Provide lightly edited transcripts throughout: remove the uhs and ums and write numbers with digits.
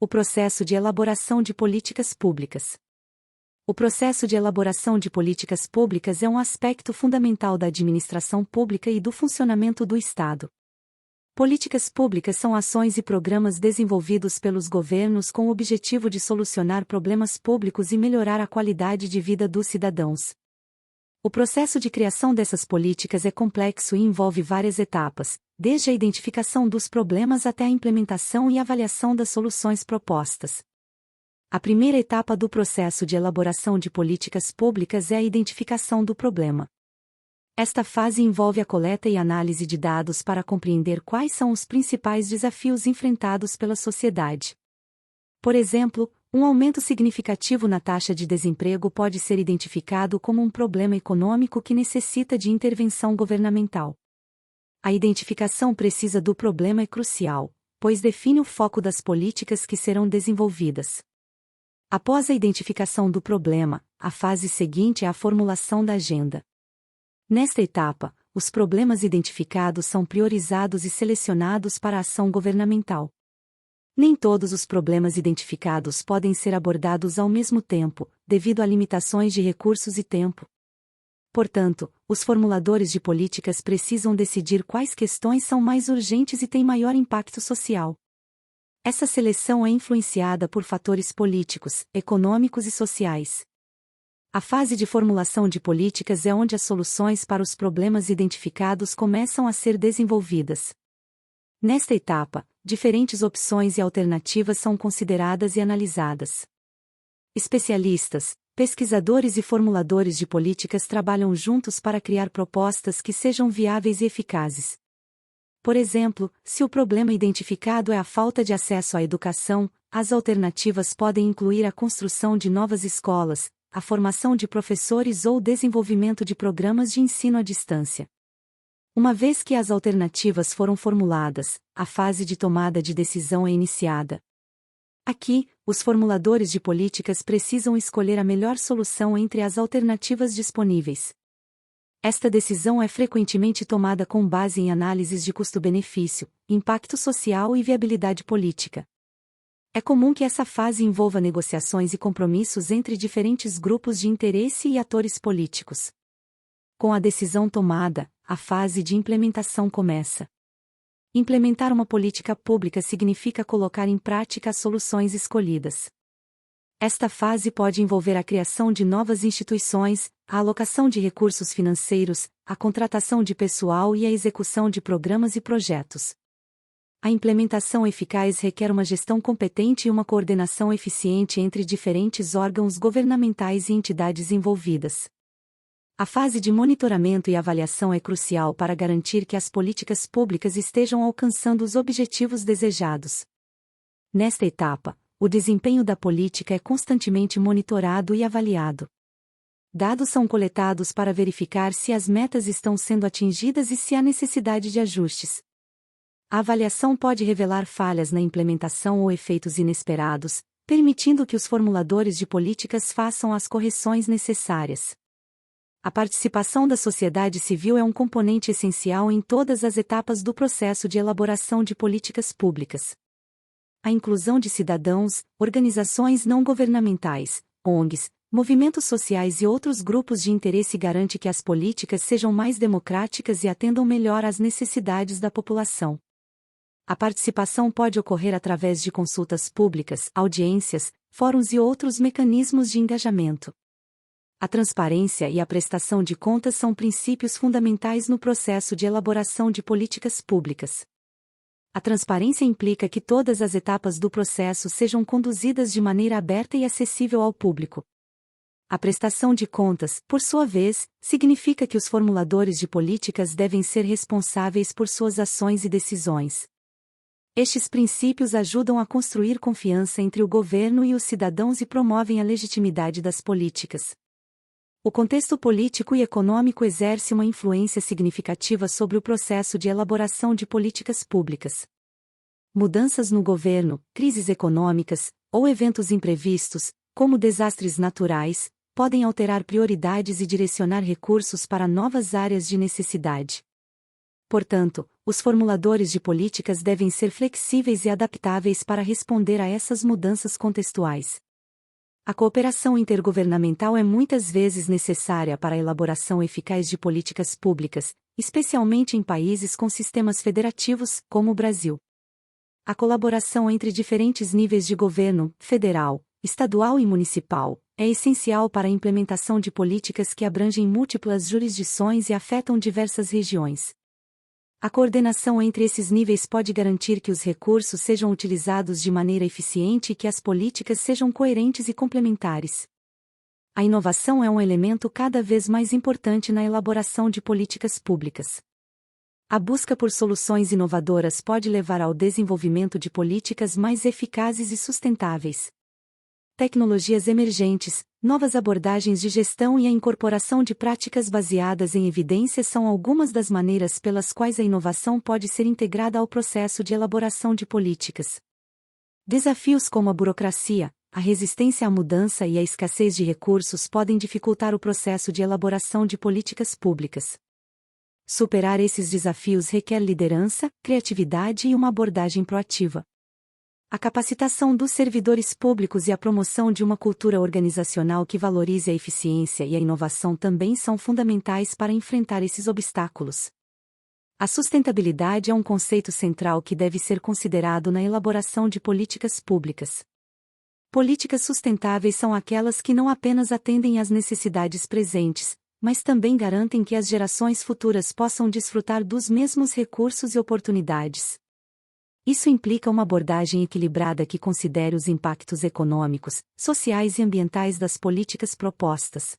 O processo de elaboração de políticas públicas. O processo de elaboração de políticas públicas é um aspecto fundamental da administração pública e do funcionamento do Estado. Políticas públicas são ações e programas desenvolvidos pelos governos com o objetivo de solucionar problemas públicos e melhorar a qualidade de vida dos cidadãos. O processo de criação dessas políticas é complexo e envolve várias etapas, desde a identificação dos problemas até a implementação e avaliação das soluções propostas. A primeira etapa do processo de elaboração de políticas públicas é a identificação do problema. Esta fase envolve a coleta e análise de dados para compreender quais são os principais desafios enfrentados pela sociedade. Por exemplo, um aumento significativo na taxa de desemprego pode ser identificado como um problema econômico que necessita de intervenção governamental. A identificação precisa do problema é crucial, pois define o foco das políticas que serão desenvolvidas. Após a identificação do problema, a fase seguinte é a formulação da agenda. Nesta etapa, os problemas identificados são priorizados e selecionados para a ação governamental. Nem todos os problemas identificados podem ser abordados ao mesmo tempo, devido a limitações de recursos e tempo. Portanto, os formuladores de políticas precisam decidir quais questões são mais urgentes e têm maior impacto social. Essa seleção é influenciada por fatores políticos, econômicos e sociais. A fase de formulação de políticas é onde as soluções para os problemas identificados começam a ser desenvolvidas. Nesta etapa, diferentes opções e alternativas são consideradas e analisadas. Especialistas, pesquisadores e formuladores de políticas trabalham juntos para criar propostas que sejam viáveis e eficazes. Por exemplo, se o problema identificado é a falta de acesso à educação, as alternativas podem incluir a construção de novas escolas, a formação de professores ou o desenvolvimento de programas de ensino à distância. Uma vez que as alternativas foram formuladas, a fase de tomada de decisão é iniciada. Aqui, os formuladores de políticas precisam escolher a melhor solução entre as alternativas disponíveis. Esta decisão é frequentemente tomada com base em análises de custo-benefício, impacto social e viabilidade política. É comum que essa fase envolva negociações e compromissos entre diferentes grupos de interesse e atores políticos. Com a decisão tomada, a fase de implementação começa. Implementar uma política pública significa colocar em prática as soluções escolhidas. Esta fase pode envolver a criação de novas instituições, a alocação de recursos financeiros, a contratação de pessoal e a execução de programas e projetos. A implementação eficaz requer uma gestão competente e uma coordenação eficiente entre diferentes órgãos governamentais e entidades envolvidas. A fase de monitoramento e avaliação é crucial para garantir que as políticas públicas estejam alcançando os objetivos desejados. Nesta etapa, o desempenho da política é constantemente monitorado e avaliado. Dados são coletados para verificar se as metas estão sendo atingidas e se há necessidade de ajustes. A avaliação pode revelar falhas na implementação ou efeitos inesperados, permitindo que os formuladores de políticas façam as correções necessárias. A participação da sociedade civil é um componente essencial em todas as etapas do processo de elaboração de políticas públicas. A inclusão de cidadãos, organizações não governamentais, ONGs, movimentos sociais e outros grupos de interesse garante que as políticas sejam mais democráticas e atendam melhor às necessidades da população. A participação pode ocorrer através de consultas públicas, audiências, fóruns e outros mecanismos de engajamento. A transparência e a prestação de contas são princípios fundamentais no processo de elaboração de políticas públicas. A transparência implica que todas as etapas do processo sejam conduzidas de maneira aberta e acessível ao público. A prestação de contas, por sua vez, significa que os formuladores de políticas devem ser responsáveis por suas ações e decisões. Estes princípios ajudam a construir confiança entre o governo e os cidadãos e promovem a legitimidade das políticas. O contexto político e econômico exerce uma influência significativa sobre o processo de elaboração de políticas públicas. Mudanças no governo, crises econômicas, ou eventos imprevistos, como desastres naturais, podem alterar prioridades e direcionar recursos para novas áreas de necessidade. Portanto, Os formuladores de políticas devem ser flexíveis e adaptáveis para responder a essas mudanças contextuais. A cooperação intergovernamental é muitas vezes necessária para a elaboração eficaz de políticas públicas, especialmente em países com sistemas federativos, como o Brasil. A colaboração entre diferentes níveis de governo, federal, estadual e municipal, é essencial para a implementação de políticas que abrangem múltiplas jurisdições e afetam diversas regiões. A coordenação entre esses níveis pode garantir que os recursos sejam utilizados de maneira eficiente e que as políticas sejam coerentes e complementares. A inovação é um elemento cada vez mais importante na elaboração de políticas públicas. A busca por soluções inovadoras pode levar ao desenvolvimento de políticas mais eficazes e sustentáveis. Tecnologias emergentes, novas abordagens de gestão e a incorporação de práticas baseadas em evidências são algumas das maneiras pelas quais a inovação pode ser integrada ao processo de elaboração de políticas. Desafios como a burocracia, a resistência à mudança e a escassez de recursos podem dificultar o processo de elaboração de políticas públicas. Superar esses desafios requer liderança, criatividade e uma abordagem proativa. A capacitação dos servidores públicos e a promoção de uma cultura organizacional que valorize a eficiência e a inovação também são fundamentais para enfrentar esses obstáculos. A sustentabilidade é um conceito central que deve ser considerado na elaboração de políticas públicas. Políticas sustentáveis são aquelas que não apenas atendem às necessidades presentes, mas também garantem que as gerações futuras possam desfrutar dos mesmos recursos e oportunidades. Isso implica uma abordagem equilibrada que considere os impactos econômicos, sociais e ambientais das políticas propostas.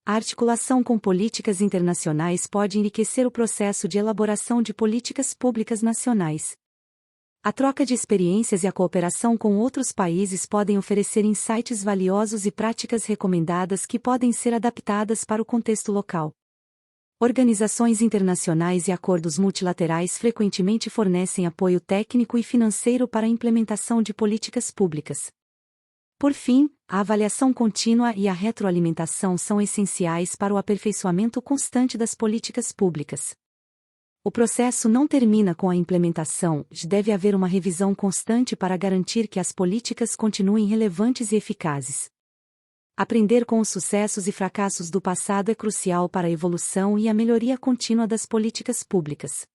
A articulação com políticas internacionais pode enriquecer o processo de elaboração de políticas públicas nacionais. A troca de experiências e a cooperação com outros países podem oferecer insights valiosos e práticas recomendadas que podem ser adaptadas para o contexto local. Organizações internacionais e acordos multilaterais frequentemente fornecem apoio técnico e financeiro para a implementação de políticas públicas. Por fim, a avaliação contínua e a retroalimentação são essenciais para o aperfeiçoamento constante das políticas públicas. O processo não termina com a implementação, deve haver uma revisão constante para garantir que as políticas continuem relevantes e eficazes. Aprender com os sucessos e fracassos do passado é crucial para a evolução e a melhoria contínua das políticas públicas.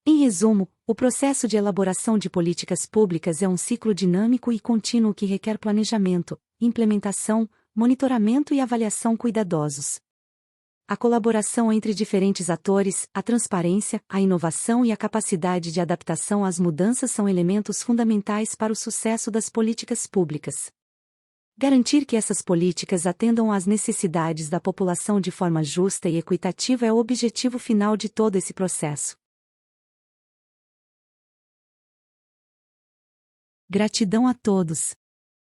Em resumo, o processo de elaboração de políticas públicas é um ciclo dinâmico e contínuo que requer planejamento, implementação, monitoramento e avaliação cuidadosos. A colaboração entre diferentes atores, a transparência, a inovação e a capacidade de adaptação às mudanças são elementos fundamentais para o sucesso das políticas públicas. Garantir que essas políticas atendam às necessidades da população de forma justa e equitativa é o objetivo final de todo esse processo. Gratidão a todos!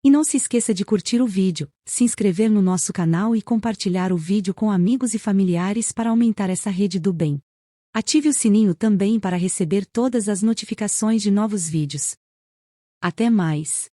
E não se esqueça de curtir o vídeo, se inscrever no nosso canal e compartilhar o vídeo com amigos e familiares para aumentar essa rede do bem. Ative o sininho também para receber todas as notificações de novos vídeos. Até mais!